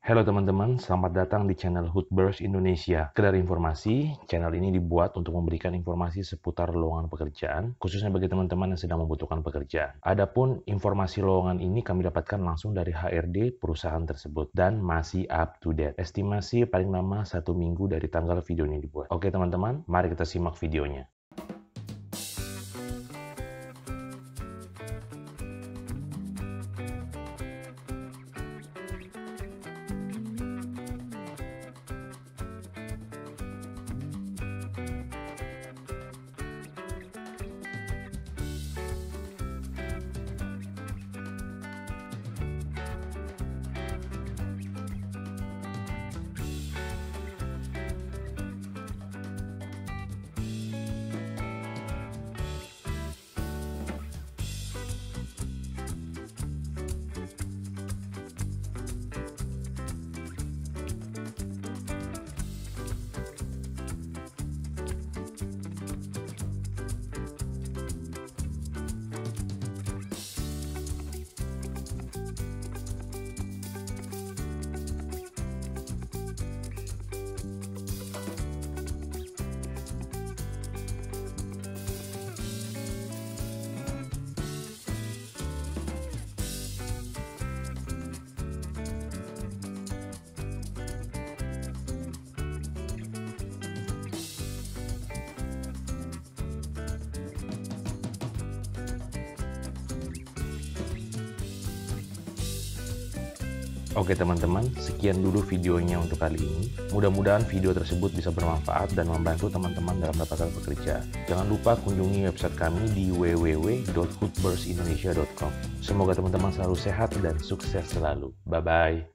Halo teman-teman, selamat datang di channel Hootburst Indonesia. Sekedar informasi, channel ini dibuat untuk memberikan informasi seputar lowongan pekerjaan, khususnya bagi teman-teman yang sedang membutuhkan pekerjaan. Adapun informasi lowongan ini kami dapatkan langsung dari HRD perusahaan tersebut dan masih up to date. Estimasi paling lama 1 minggu dari tanggal video ini dibuat. Oke teman-teman, mari kita simak videonya. Oke teman-teman, sekian dulu videonya untuk kali ini. Mudah-mudahan video tersebut bisa bermanfaat dan membantu teman-teman dalam mendapatkan pekerjaan. Jangan lupa kunjungi website kami di www.hootburstindonesia.com. Semoga teman-teman selalu sehat dan sukses selalu. Bye-bye.